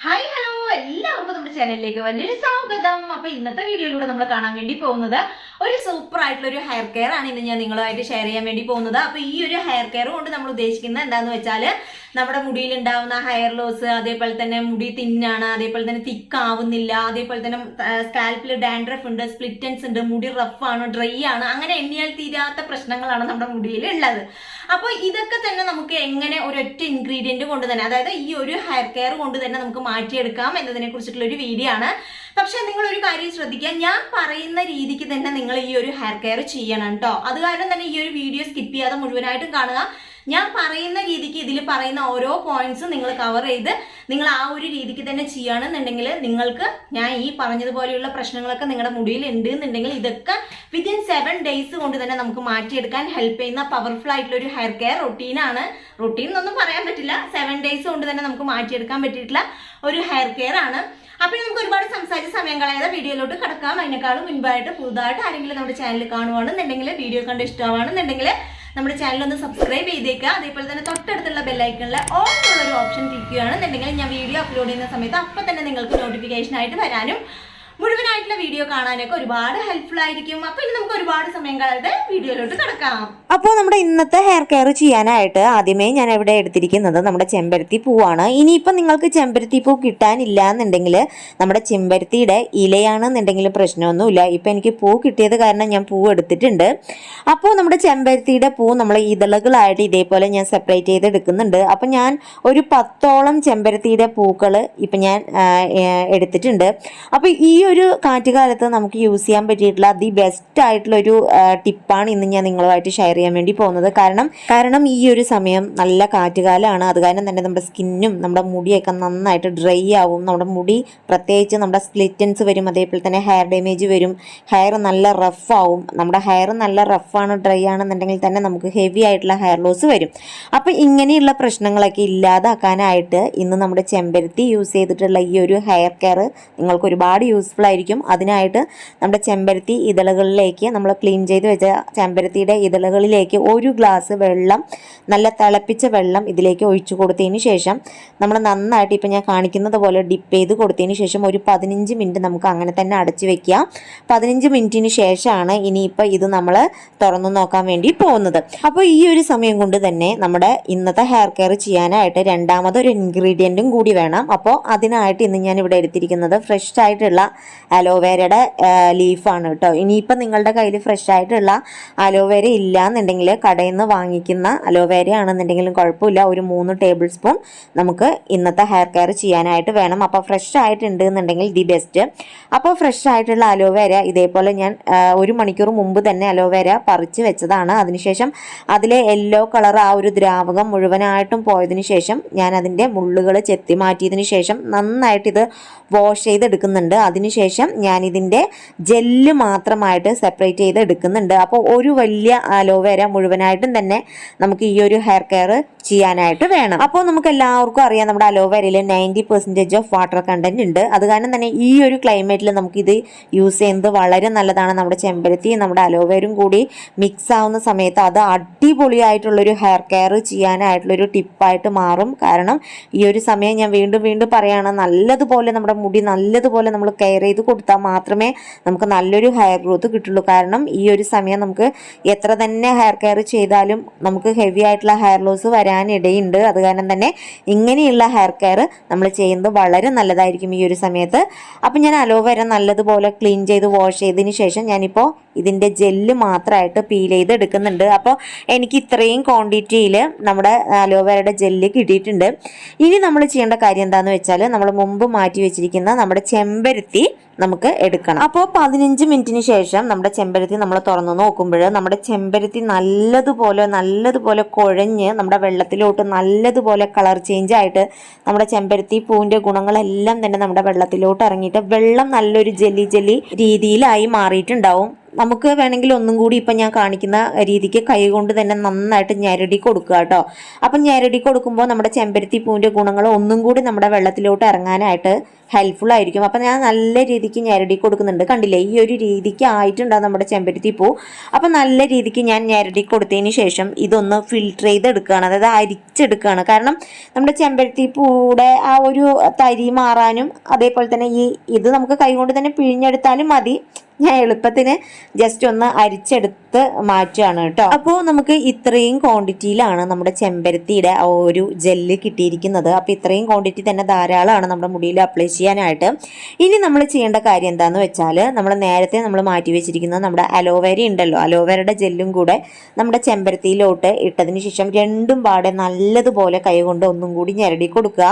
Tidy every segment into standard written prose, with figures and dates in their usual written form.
Hi hello എല്ലാവർക്കും നമ്മുടെ ചാനലിലേക്ക് വലിയൊരു സ്വാഗതം. അപ്പൊ ഇന്നത്തെ വീഡിയോയിലൂടെ നമ്മൾ കാണാൻ വേണ്ടി പോകുന്നത് ഒരു സൂപ്പർ ആയിട്ടുള്ള ഒരു ഹെയർ കെയർ ആണ് ഇന്ന് ഞാൻ നിങ്ങളുമായിട്ട് ഷെയർ ചെയ്യാൻ വേണ്ടി പോകുന്നത്. അപ്പൊ ഈ ഒരു ഹെയർ കെയർ കൊണ്ട് നമ്മൾ ഉദ്ദേശിക്കുന്നത് എന്താന്ന് വെച്ചാൽ നമ്മുടെ മുടിയിൽ ഉണ്ടാവുന്ന ഹെയർ ലോസ്, അതേപോലെ തന്നെ മുടി തിന്നാണ്, അതേപോലെ തന്നെ തിക്ക് ആവുന്നില്ല, അതേപോലെ തന്നെ സ്കാൽപ്പിൽ ഡാൻഡ്രഫ് ഉണ്ട്, സ്പ്ലിറ്റൻസ് ഉണ്ട്, മുടി റഫ് ആണ്, ഡ്രൈ ആണ്, അങ്ങനെ എണ്ണിയാൽ തീരാത്ത പ്രശ്നങ്ങളാണ് നമ്മുടെ മുടിയിൽ ഉള്ളത്. അപ്പൊ ഇതൊക്കെ തന്നെ നമുക്ക് എങ്ങനെ ഒരൊറ്റ ഇൻഗ്രീഡിയന്റ് കൊണ്ട് തന്നെ, അതായത് ഈ ഒരു ഹെയർ കെയർ കൊണ്ട് തന്നെ നമുക്ക് മാറ്റിയെടുക്കാം എന്നതിനെ കുറിച്ചിട്ടുള്ള ഒരു വീഡിയോ ആണ്. പക്ഷെ നിങ്ങൾ ഒരു കാര്യം ശ്രദ്ധിക്കുക, ഞാൻ പറയുന്ന രീതിക്ക് തന്നെ നിങ്ങൾ ഈ ഒരു ഹെയർ കെയർ ചെയ്യണം കേട്ടോ. അത് കാരണം തന്നെ ഈ ഒരു വീഡിയോ സ്കിപ്പ് ചെയ്യാതെ മുഴുവനായിട്ടും കാണുക. ഞാൻ പറയുന്ന രീതിക്ക് ഇതിൽ പറയുന്ന ഓരോ പോയിന്റ്സും നിങ്ങൾ കവർ ചെയ്ത് നിങ്ങൾ ആ ഒരു രീതിക്ക് തന്നെ ചെയ്യുകയാണെന്നുണ്ടെങ്കിൽ നിങ്ങൾക്ക് ഞാൻ ഈ പറഞ്ഞതുപോലെയുള്ള പ്രശ്നങ്ങളൊക്കെ നിങ്ങളുടെ മുടിയിൽ ഉണ്ട് എന്നുണ്ടെങ്കിൽ ഇതൊക്കെ വിത്തിൻ 7 days കൊണ്ട് തന്നെ നമുക്ക് മാറ്റിയെടുക്കാൻ ഹെൽപ്പ് ചെയ്യുന്ന പവർഫുൾ ആയിട്ടുള്ള ഒരു ഹെയർ കെയർ റൊട്ടീനാണ്. റൊട്ടീൻ എന്നൊന്നും പറയാൻ പറ്റില്ല, 7 days കൊണ്ട് തന്നെ നമുക്ക് മാറ്റിയെടുക്കാൻ പറ്റിയിട്ടുള്ള ഒരു ഹെയർ കെയർ ആണ്. അപ്പോൾ നമുക്ക് ഒരുപാട് സംസാരിച്ച സമയം കളയാതെ വീഡിയോയിലോട്ട് കിടക്കാം. അതിനേക്കാളും മുൻപായിട്ട് പുതുതായിട്ട് ആരെങ്കിലും നമ്മുടെ ചാനൽ കാണുവാണെന്നുണ്ടെങ്കിൽ, വീഡിയോ കണ്ട് ഇഷ്ടമാണെന്നുണ്ടെങ്കിൽ നമ്മുടെ ചാനൽ ഒന്ന് സബ്സ്ക്രൈബ് ചെയ്തേക്കുക. അതേപോലെ തന്നെ തൊട്ടടുത്തുള്ള ബെല്ലൈക്കണിൽ ഓൾ എന്നുള്ളൊരു ഓപ്ഷൻ ക്ലിക്ക് ചെയ്യുകയാണെന്നുണ്ടെങ്കിൽ ഞാൻ വീഡിയോ അപ്ലോഡ് ചെയ്യുന്ന സമയത്ത് അപ്പം തന്നെ നിങ്ങൾക്ക് നോട്ടിഫിക്കേഷൻ ആയിട്ട് വരാനും മുഴുവനായിട്ടുള്ള വീഡിയോ കാണാനൊക്കെ ഒരുപാട് ഹെൽപ്ഫുൾ ആയിരിക്കും. അപ്പൊ ഇനി നമുക്ക് ഒരുപാട് സമയം കളയാതെ വീഡിയോയിലോട്ട് കിടക്കാം. അപ്പോൾ നമ്മുടെ ഇന്നത്തെ ഹെയർ കെയർ ചെയ്യാനായിട്ട് ആദ്യമേ ഞാൻ ഇവിടെ എടുത്തിരിക്കുന്നത് നമ്മുടെ ചെമ്പരത്തി പൂവാണ്. ഇനിയിപ്പോൾ നിങ്ങൾക്ക് ചെമ്പരത്തി പൂ കിട്ടാനില്ല എന്നുണ്ടെങ്കിൽ നമ്മുടെ ചെമ്പരത്തിയുടെ ഇലയാണെന്നുണ്ടെങ്കിലും പ്രശ്നമൊന്നുമില്ല. ഇപ്പം എനിക്ക് പൂ കിട്ടിയത് കാരണം ഞാൻ പൂ എടുത്തിട്ടുണ്ട്. അപ്പോൾ നമ്മുടെ ചെമ്പരത്തിയുടെ പൂ നമ്മൾ ഇതളുകളായിട്ട് ഇതേപോലെ ഞാൻ സെപ്പറേറ്റ് ചെയ്ത് എടുക്കുന്നുണ്ട്. അപ്പം ഞാൻ ഒരു 10ഓളം ചെമ്പരത്തിയുടെ പൂക്കൾ ഇപ്പം ഞാൻ എടുത്തിട്ടുണ്ട്. അപ്പോൾ ഈ ഒരു കാറ്റുകാലത്ത് നമുക്ക് യൂസ് ചെയ്യാൻ പറ്റിയിട്ടുള്ള ദി ബെസ്റ്റ് ആയിട്ടുള്ള ഒരു ടിപ്പാണ് ഇന്ന് ഞാൻ നിങ്ങളുമായിട്ട് ഷെയർ ചെയ്യാൻ വേണ്ടി പോകുന്നത്. കാരണം ഈ ഒരു സമയം നല്ല കാറ്റുകാലമാണ്. അത് കാരണം തന്നെ നമ്മുടെ സ്കിന്നും നമ്മുടെ മുടിയൊക്കെ നന്നായിട്ട് ഡ്രൈ ആവും. നമ്മുടെ മുടി പ്രത്യേകിച്ച് നമ്മുടെ സ്പ്ലിറ്റൻസ് വരും, അതേപോലെ തന്നെ ഹെയർ ഡാമേജ് വരും, ഹെയർ നല്ല റഫ് ആവും. നമ്മുടെ ഹെയർ നല്ല റഫാണ്, ഡ്രൈ ആണെന്നുണ്ടെങ്കിൽ തന്നെ നമുക്ക് ഹെവി ആയിട്ടുള്ള ഹെയർ ലോസ് വരും. അപ്പോൾ ഇങ്ങനെയുള്ള പ്രശ്നങ്ങളൊക്കെ ഇല്ലാതാക്കാനായിട്ട് ഇന്ന് നമ്മുടെ ചെമ്പരത്തി യൂസ് ചെയ്തിട്ടുള്ള ഈ ഒരു ഹെയർ കെയർ നിങ്ങൾക്ക് ഒരുപാട് യൂസ്ഫുൾ ആയിരിക്കും. അതിനായിട്ട് നമ്മുടെ ചെമ്പരത്തി ഇതളുകളിലേക്ക്, നമ്മൾ ക്ലീൻ ചെയ്ത് വെച്ച ചെമ്പരത്തിയുടെ ഇതളുകളിലേക്ക് 1 ഗ്ലാസ് വെള്ളം, നല്ല തിളപ്പിച്ച വെള്ളം ഇതിലേക്ക് ഒഴിച്ചു കൊടുത്തതിന് ശേഷം നമ്മൾ നന്നായിട്ട് ഇപ്പം ഞാൻ കാണിക്കുന്നത് പോലെ ഡിപ്പ് ചെയ്ത് കൊടുത്തതിന് ശേഷം ഒരു 15 മിനിറ്റ് നമുക്ക് അങ്ങനെ തന്നെ അടച്ചു വെക്കുക. 15 മിനിറ്റിന് ശേഷമാണ് ഇനിയിപ്പോൾ ഇത് നമ്മൾ തുറന്നു നോക്കാൻ വേണ്ടി പോകുന്നത്. അപ്പോൾ ഈ ഒരു സമയം കൊണ്ട് തന്നെ നമ്മുടെ ഇന്നത്തെ ഹെയർ കെയർ ചെയ്യാനായിട്ട് രണ്ടാമതൊരു ഇൻഗ്രീഡിയൻറ്റും കൂടി വേണം. അപ്പോൾ അതിനായിട്ട് ഇന്ന് ഞാൻ ഇവിടെ എടുത്തിരിക്കുന്നത് ഫ്രഷ് ആയിട്ടുള്ള അലോവേരയുടെ ലീഫാണ് കേട്ടോ. ഇനിയിപ്പോൾ നിങ്ങളുടെ കയ്യിൽ ഫ്രഷ് ആയിട്ടുള്ള അലോവേര ഇല്ല എന്നുണ്ടെങ്കിൽ കടയിൽ നിന്ന് വാങ്ങിക്കുന്ന അലോവേര ആണെന്നുണ്ടെങ്കിലും കുഴപ്പമില്ല. ഒരു 3 ടേബിൾ സ്പൂൺ നമുക്ക് ഇന്നത്തെ ഹെയർ കെയർ ചെയ്യാനായിട്ട് വേണം. അപ്പോൾ ഫ്രഷ് ആയിട്ടുണ്ട് എന്നുണ്ടെങ്കിൽ ദി ബെസ്റ്റ്. അപ്പോൾ ഫ്രഷ് ആയിട്ടുള്ള അലോവേര ഇതേപോലെ ഞാൻ 1 മണിക്കൂർ മുമ്പ് തന്നെ അലോവേര പറിച്ച് വെച്ചതാണ്. അതിനുശേഷം അതിലെ യെല്ലോ കളർ ആ ഒരു ദ്രാവകം മുഴുവനായിട്ടും പോയതിനു ശേഷം ഞാൻ അതിൻ്റെ മുള്ളുകൾ ചെത്തി മാറ്റിയതിന് ശേഷം നന്നായിട്ട് ഇത് വാഷ് ചെയ്തെടുക്കുന്നുണ്ട്. അതിനുശേഷം ഞാനിതിൻ്റെ ജെല്ല് മാത്രമായിട്ട് സെപ്പറേറ്റ് ചെയ്ത് എടുക്കുന്നുണ്ട്. അപ്പോൾ ഒരു വലിയ അലോവേര മുഴുവനായിട്ടും തന്നെ നമുക്ക് ഈ ഒരു ഹെയർ കെയർ ചെയ്യാനായിട്ട് വേണം. അപ്പോൾ നമുക്ക് എല്ലാവർക്കും അറിയാം നമ്മുടെ അലോവേരയിൽ 90% ഓഫ് വാട്ടർ കണ്ടന്റ് ഉണ്ട്. അത് കാരണം തന്നെ ഈ ഒരു ക്ലൈമറ്റിൽ നമുക്കിത് യൂസ് ചെയ്യുന്നത് വളരെ നല്ലതാണ്. നമ്മുടെ ചെമ്പരത്തി നമ്മുടെ അലോവേരും കൂടി മിക്സ് ആവുന്ന സമയത്ത് അത് അടിപൊളിയായിട്ടുള്ളൊരു ഹെയർ കെയർ ചെയ്യാനായിട്ടുള്ളൊരു ടിപ്പായിട്ട് മാറും. കാരണം ഈ ഒരു സമയം ഞാൻ വീണ്ടും പറയുകയാണ്, നല്ലതുപോലെ നമ്മുടെ മുടി നല്ലതുപോലെ നമ്മൾ കെയർ ചെയ്ത് കൊടുത്താൽ മാത്രമേ നമുക്ക് നല്ലൊരു ഹെയർ ഗ്രോത്ത് കിട്ടുള്ളൂ. കാരണം ഈ ഒരു സമയം നമുക്ക് എത്ര തന്നെ ഹെയർ കെയർ ചെയ്താലും നമുക്ക് ഹെവി ആയിട്ടുള്ള ഹെയർ ലോസ് വരാനിടയുണ്ട്. അത് കാരണം തന്നെ ഇങ്ങനെയുള്ള ഹെയർ കെയർ നമ്മൾ ചെയ്യുന്നത് വളരെ നല്ലതായിരിക്കും ഈ ഒരു സമയത്ത്. അപ്പം ഞാൻ അലോവേര നല്ലതുപോലെ ക്ലീൻ ചെയ്ത് വാഷ് ചെയ്തതിന് ശേഷം ഞാനിപ്പോൾ ഇതിൻ്റെ ജെല്ല് മാത്രമായിട്ട് പീൽ ചെയ്ത് എടുക്കുന്നുണ്ട്. അപ്പോൾ എനിക്ക് ഇത്രയും ക്വാണ്ടിറ്റിയിൽ നമ്മുടെ അലോവേരയുടെ ജെല്ല് കിട്ടിയിട്ടുണ്ട്. ഇനി നമ്മൾ ചെയ്യേണ്ട കാര്യം എന്താണെന്ന് വെച്ചാൽ നമ്മൾ മുമ്പ് മാറ്റി വെച്ചിരിക്കുന്ന നമ്മുടെ ചെമ്പരത്തി നമുക്ക് എടുക്കണം. അപ്പോൾ 15 മിനിറ്റിന് ശേഷം നമ്മുടെ ചെമ്പരത്തി നമ്മൾ തുറന്നു നോക്കുമ്പോൾ നമ്മുടെ ചെമ്പരത്തി നല്ലതുപോലെ കുഴഞ്ഞ് നമ്മുടെ വെള്ളത്തിലോട്ട് നല്ലതുപോലെ കളർ ചേഞ്ച് ആയിട്ട് നമ്മുടെ ചെമ്പരത്തി പൂവിൻ്റെ ഗുണങ്ങളെല്ലാം തന്നെ നമ്മുടെ വെള്ളത്തിലോട്ട് ഇറങ്ങിയിട്ട് വെള്ളം നല്ലൊരു ജെല്ലി രീതിയിലായി മാറിയിട്ടുണ്ടാവും. നമുക്ക് വേണമെങ്കിൽ ഒന്നും കൂടി ഇപ്പം ഞാൻ കാണിക്കുന്ന രീതിക്ക് കൈ കൊണ്ട് തന്നെ നന്നായിട്ട് ഞെരടി കൊടുക്കുക കേട്ടോ. അപ്പം ഞെരടി കൊടുക്കുമ്പോൾ നമ്മുടെ ചെമ്പരത്തി പൂവിൻ്റെ ഗുണങ്ങൾ ഒന്നും കൂടി നമ്മുടെ വെള്ളത്തിലോട്ട് ഇറങ്ങാനായിട്ട് ഹെൽപ്ഫുൾ ആയിരിക്കും. അപ്പം ഞാൻ നല്ല രീതിക്ക് ഞെരടി കൊടുക്കുന്നുണ്ട്. കണ്ടില്ലേ, ഈ ഒരു രീതിക്ക് ആയിട്ടുണ്ടാകും നമ്മുടെ ചെമ്പരത്തി പൂ. അപ്പം നല്ല രീതിക്ക് ഞാൻ ഞെരടി കൊടുത്തതിന് ശേഷം ഇതൊന്ന് ഫിൽറ്റർ ചെയ്തെടുക്കുകയാണ്, അതായത് അരിച്ചെടുക്കുകയാണ്. കാരണം നമ്മുടെ ചെമ്പരത്തി പൂയുടെ ആ ഒരു തരി മാറാനും അതേപോലെ തന്നെ ഇത് നമുക്ക് കൈകൊണ്ട് തന്നെ പിഴിഞ്ഞെടുത്താലും മതി. ഞാൻ എളുപ്പത്തിന് ജസ്റ്റ് ഒന്ന് അരിച്ചെടുത്ത് മാറ്റുകയാണ് കേട്ടോ. അപ്പോൾ നമുക്ക് ഇത്രയും ക്വാണ്ടിറ്റിയിലാണ് നമ്മുടെ ചെമ്പരത്തിയുടെ ആ ഒരു ജെല്ല് കിട്ടിയിരിക്കുന്നത്. അപ്പോൾ ഇത്രയും ക്വാണ്ടിറ്റി തന്നെ ധാരാളമാണ് നമ്മുടെ മുടിയിൽ അപ്ലൈ ചെയ്യാനായിട്ട്. ഇനി നമ്മൾ ചെയ്യേണ്ട കാര്യം എന്താണെന്ന് വെച്ചാൽ, നമ്മൾ നേരത്തെ മാറ്റി വെച്ചിരിക്കുന്നത് നമ്മുടെ അലോവേര ഉണ്ടല്ലോ, അലോവേരയുടെ ജെല്ലും കൂടെ നമ്മുടെ ചെമ്പരത്തിയിലോട്ട് ഇട്ടതിന് ശേഷം രണ്ടും പാടെ നല്ലതുപോലെ കൈകൊണ്ട് ഒന്നും കൂടി ഞെരടി കൊടുക്കുക.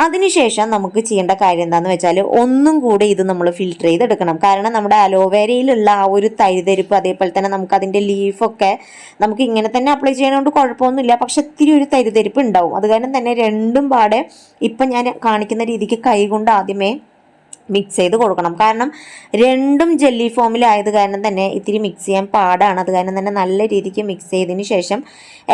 അതിനുശേഷം നമുക്ക് ചെയ്യേണ്ട കാര്യം എന്താണെന്ന് വെച്ചാൽ, ഒന്നും കൂടെ ഇത് നമ്മൾ ഫിൽറ്റർ ചെയ്തെടുക്കണം. കാരണം നമ്മുടെ അലോവേരയിലുള്ള ആ ഒരു തരിതരിപ്പ്, അതേപോലെ തന്നെ നമുക്ക് അതിൻ്റെ ലീഫൊക്കെ നമുക്ക് ഇങ്ങനെ തന്നെ അപ്ലൈ ചെയ്യുന്നതുകൊണ്ട് കുഴപ്പമൊന്നുമില്ല, പക്ഷെ ഇത്തിരി ഒരു തരിതരിപ്പ് ഉണ്ടാവും. അത് കാരണം തന്നെ രണ്ടും പാടെ ഇപ്പം ഞാൻ കാണിക്കുന്ന രീതിക്ക് കൈ കൊണ്ട് ആദ്യമേ മിക്സ് ചെയ്ത് കൊടുക്കണം. കാരണം രണ്ടും ജെല്ലി ഫോമിലായത് കാരണം തന്നെ ഇത്തിരി മിക്സ് ചെയ്യാൻ പാടാണ്. അത് കാരണം തന്നെ നല്ല രീതിക്ക് മിക്സ് ചെയ്തതിന് ശേഷം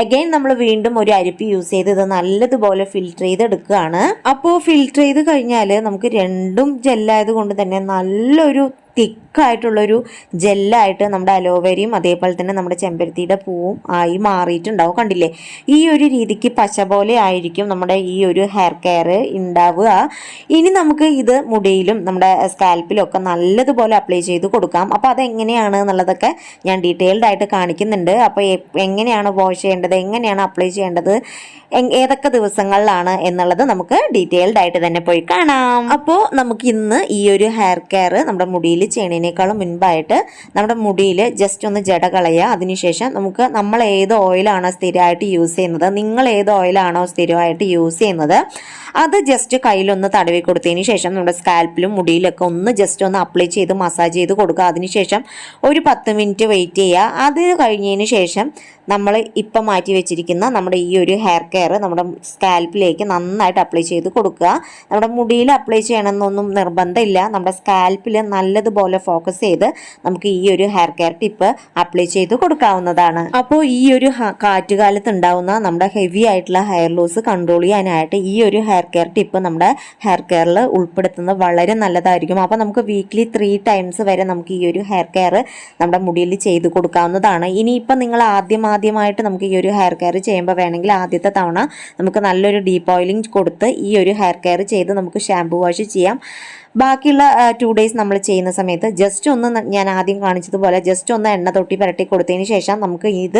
അഗൈൻ നമ്മൾ വീണ്ടും ഒരു അരിപ്പി യൂസ് ചെയ്ത് ഇത് നല്ലതുപോലെ ഫിൽറ്റർ ചെയ്തെടുക്കുകയാണ്. അപ്പോൾ ഫിൽറ്റർ ചെയ്ത് കഴിഞ്ഞാൽ നമുക്ക് രണ്ടും ജെല്ലായത് കൊണ്ട് തന്നെ നല്ലൊരു തിക്കായിട്ടുള്ളൊരു ജെല്ലായിട്ട് നമ്മുടെ അലോവേരയും അതേപോലെ തന്നെ നമ്മുടെ ചെമ്പരത്തിയുടെ പൂവും ആയി മാറിയിട്ടുണ്ടാവും. കണ്ടില്ലേ, ഈ ഒരു രീതിക്ക് പശ പോലെ ആയിരിക്കും നമ്മുടെ ഈ ഒരു ഹെയർ കെയർ ഉണ്ടാവുക. ഇനി നമുക്ക് ഇത് മുടിയിലും നമ്മുടെ സ്കാൽപ്പിലും ഒക്കെ നല്ലതുപോലെ അപ്ലൈ ചെയ്ത് കൊടുക്കാം. അപ്പോൾ അതെങ്ങനെയാണ് എന്നുള്ളതൊക്കെ ഞാൻ ഡീറ്റെയിൽഡ് ആയിട്ട് കാണിക്കുന്നുണ്ട്. അപ്പോൾ എങ്ങനെയാണ് വാഷ് ചെയ്യേണ്ടത്, എങ്ങനെയാണ് അപ്ലൈ ചെയ്യേണ്ടത്, ഏതൊക്കെ ദിവസങ്ങളിലാണ് എന്നുള്ളത് നമുക്ക് ഡീറ്റെയിൽഡ് ആയിട്ട് തന്നെ പോയി കാണാം. അപ്പോൾ നമുക്ക് ഇന്ന് ഈ ഒരു ഹെയർ കെയർ നമ്മുടെ മുടിയിൽ ചെയ്യണതിനേക്കാളും മുൻപായിട്ട് നമ്മുടെ മുടിയിൽ ജസ്റ്റ് ഒന്ന് ജട കളയുക. അതിനുശേഷം നമ്മൾ ഏത് ഓയിലാണോ സ്ഥിരമായിട്ട് യൂസ് ചെയ്യുന്നത്, നിങ്ങൾ ഏത് ഓയിലാണോ സ്ഥിരമായിട്ട് യൂസ് ചെയ്യുന്നത്, അത് ജസ്റ്റ് കയ്യിലൊന്ന് തടവി കൊടുത്തതിന് ശേഷം നമ്മുടെ സ്കാൽപ്പിലും മുടിയിലൊക്കെ ഒന്ന് ജസ്റ്റ് ഒന്ന് അപ്ലൈ ചെയ്ത് മസാജ് ചെയ്ത് കൊടുക്കുക. അതിനുശേഷം ഒരു 10 മിനിറ്റ് വെയിറ്റ് ചെയ്യുക. അത് കഴിഞ്ഞതിന് ശേഷം നമ്മൾ ഇപ്പം മാറ്റി വെച്ചിരിക്കുന്ന നമ്മുടെ ഈ ഒരു ഹെയർ കെയർ നമ്മുടെ സ്കാൽപ്പിലേക്ക് നന്നായിട്ട് അപ്ലൈ ചെയ്ത് കൊടുക്കുക. നമ്മുടെ മുടിയിൽ അപ്ലൈ ചെയ്യണമെന്നൊന്നും നിർബന്ധമില്ല. നമ്മുടെ സ്കാൽപ്പിൽ നല്ലതുപോലെ ഫോക്കസ് ചെയ്ത് നമുക്ക് ഈ ഒരു ഹെയർ കെയർ ടിപ്പ് അപ്ലൈ ചെയ്ത് കൊടുക്കാവുന്നതാണ്. അപ്പോൾ ഈ ഒരു കാറ്റുകാലത്ത് ഉണ്ടാവുന്ന നമ്മുടെ ഹെവി ആയിട്ടുള്ള ഹെയർ ലോസ് കൺട്രോൾ ചെയ്യാനായിട്ട് ഈ ഒരു ഹെയർ കെയർ ടിപ്പ് നമ്മുടെ ഹെയർ കെയറിൽ ഉൾപ്പെടുത്തുന്നത് വളരെ നല്ലതായിരിക്കും. അപ്പോൾ നമുക്ക് വീക്ക്ലി 3 ടൈംസ് വരെ നമുക്ക് ഈ ഒരു ഹെയർ കെയർ നമ്മുടെ മുടിയിൽ ചെയ്ത് കൊടുക്കാവുന്നതാണ്. ഇനിയിപ്പം നിങ്ങൾ ആദ്യമായിട്ട് നമുക്ക് ഈ ഒരു ഹെയർ കെയർ ചെയ്യുമ്പോൾ വേണമെങ്കിൽ ആദ്യത്തെ തവണ നമുക്ക് നല്ലൊരു ഡീപ്പ് ഓയിലിംഗ് കൊടുത്ത് ഈ ഒരു ഹെയർ കെയർ ചെയ്ത് നമുക്ക് ഷാംപൂ വാഷ് ചെയ്യാം. ബാക്കിയുള്ള 2 ഡേയ്സ് നമ്മൾ ചെയ്യുന്ന സമയത്ത് ജസ്റ്റ് ഒന്ന് ഞാൻ ആദ്യം കാണിച്ചതുപോലെ ജസ്റ്റ് ഒന്ന് എണ്ണ തൊട്ടി പുരട്ടി കൊടുത്തതിന് ശേഷം നമുക്ക് ഇത്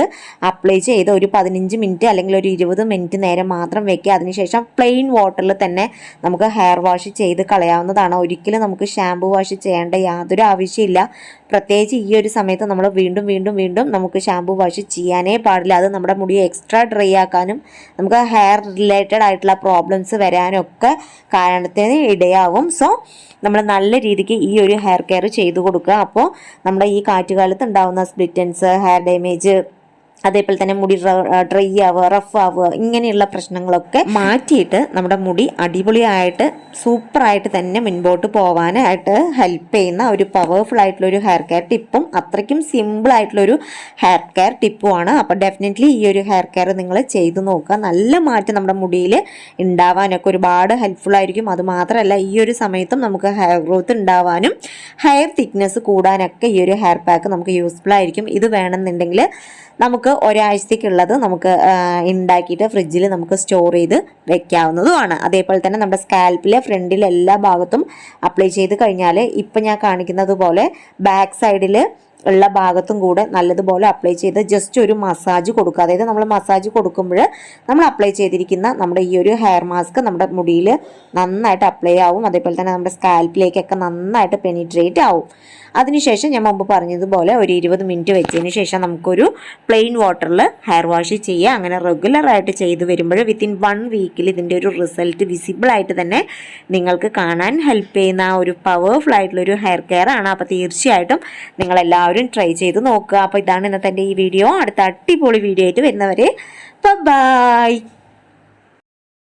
അപ്ലൈ ചെയ്ത് ഒരു 15 മിനിറ്റ് അല്ലെങ്കിൽ ഒരു 20 മിനിറ്റ് നേരം മാത്രം വെക്കുക. അതിനുശേഷം പ്ലെയിൻ വാട്ടറിൽ തന്നെ നമുക്ക് ഹെയർ വാഷ് ചെയ്ത് കളയാവുന്നതാണ്. ഒരിക്കലും നമുക്ക് ഷാംപൂ വാഷ് ചെയ്യേണ്ട യാതൊരു ആവശ്യമില്ല. പ്രത്യേകിച്ച് ഈ ഒരു സമയത്ത് നമ്മൾ വീണ്ടും നമുക്ക് ഷാംപൂ വാഷ് ചെയ്യാനേ പാടില്ല. അത് നമ്മുടെ മുടിയെ എക്സ്ട്രാ ഡ്രൈ ആക്കാനും നമുക്ക് ഹെയർ റിലേറ്റഡ് ആയിട്ടുള്ള പ്രോബ്ലംസ് വരാനൊക്കെ കാരണത്തിന് ഇടയാവും. സോ നമ്മൾ നല്ല രീതിക്ക് ഈ ഒരു ഹെയർ കെയർ ചെയ്തു കൊടുക്കുക. അപ്പോൾ നമ്മുടെ ഈ കാറ്റുകാലത്ത് ഉണ്ടാകുന്ന സ്പ്ലിറ്റൻസ്, ഹെയർ ഡാമേജ്, അതേപോലെ തന്നെ മുടി ഡ്രൈ ആവുക, റഫ് ആവുക, ഇങ്ങനെയുള്ള പ്രശ്നങ്ങളൊക്കെ മാറ്റിയിട്ട് നമ്മുടെ മുടി അടിപൊളിയായിട്ട് സൂപ്പറായിട്ട് തന്നെ മുൻപോട്ട് പോകാനായിട്ട് ഹെൽപ്പ് ചെയ്യുന്ന ഒരു പവർഫുൾ ആയിട്ടുള്ള ഒരു ഹെയർ കെയർ ടിപ്പും അത്രയ്ക്കും സിമ്പിൾ ആയിട്ടുള്ളൊരു ഹെയർ കെയർ ടിപ്പുമാണ്. അപ്പോൾ ഡെഫിനറ്റ്ലി ഈ ഒരു ഹെയർ കെയർ നിങ്ങൾ ചെയ്തു നോക്കുക. നല്ല മാറ്റം നമ്മുടെ മുടിയിൽ ഉണ്ടാവാനൊക്കെ ഒരുപാട് ഹെൽപ്ഫുൾ ആയിരിക്കും. അതുമാത്രമല്ല ഈ ഒരു സമയത്തും നമുക്ക് ഹെയർ ഗ്രോത്ത് ഉണ്ടാവാനും ഹെയർ തിക്നെസ് കൂടാനൊക്കെ ഈ ഒരു ഹെയർ പാക്ക് നമുക്ക് യൂസ്ഫുൾ ആയിരിക്കും. ഇത് വേണമെന്നുണ്ടെങ്കിൽ നമുക്ക് ഒരാഴ്ചത്തേക്കുള്ളത് നമുക്ക് ഉണ്ടാക്കിയിട്ട് ഫ്രിഡ്ജിൽ നമുക്ക് സ്റ്റോർ ചെയ്ത് വെക്കാവുന്നതുമാണ്. അതേപോലെ തന്നെ നമ്മുടെ സ്കാൽപ്പിലെ ഫ്രണ്ടിലെ എല്ലാ ഭാഗത്തും അപ്ലൈ ചെയ്ത് കഴിഞ്ഞാൽ ഇപ്പം ഞാൻ കാണിക്കുന്നത് പോലെ ബാക്ക് സൈഡിൽ ഉള്ള ഭാഗത്തും കൂടെ നല്ലതുപോലെ അപ്ലൈ ചെയ്ത് ജസ്റ്റ് ഒരു മസാജ് കൊടുക്കുക. അതായത് നമ്മൾ മസാജ് കൊടുക്കുമ്പോൾ നമ്മൾ അപ്ലൈ ചെയ്തിരിക്കുന്ന നമ്മുടെ ഈ ഒരു ഹെയർ മാസ്ക് നമ്മുടെ മുടിയിൽ നന്നായിട്ട് അപ്ലൈ ആവും. അതേപോലെ തന്നെ നമ്മുടെ സ്കാൽപ്പിലേക്കൊക്കെ നന്നായിട്ട് പെനിട്രേറ്റ് ആവും. അതിനുശേഷം ഞാൻ മുമ്പ് പറഞ്ഞതുപോലെ ഒരു 20 മിനിറ്റ് വെച്ചതിന് ശേഷം നമുക്കൊരു പ്ലെയിൻ വാട്ടറിൽ ഹെയർ വാഷ് ചെയ്യുക. അങ്ങനെ റെഗുലറായിട്ട് ചെയ്ത് വരുമ്പോൾ വിത്തിൻ 1 വീക്കിൽ ഇതിൻ്റെ ഒരു റിസൾട്ട് വിസിബിളായിട്ട് തന്നെ നിങ്ങൾക്ക് കാണാൻ ഹെൽപ്പ് ചെയ്യുന്ന ഒരു പവർഫുൾ ആയിട്ടുള്ളൊരു ഹെയർ കെയർ ആണ്. അപ്പോൾ തീർച്ചയായിട്ടും നിങ്ങളെല്ലാവരും ട്രൈ ചെയ്ത് നോക്കുക. അപ്പോൾ ഇതാണ് ഇന്നത്തെ എൻ്റെ ഈ വീഡിയോ. അടുത്ത അടിപൊളി വീഡിയോ ആയിട്ട് വരുന്നവരെ ബൈ.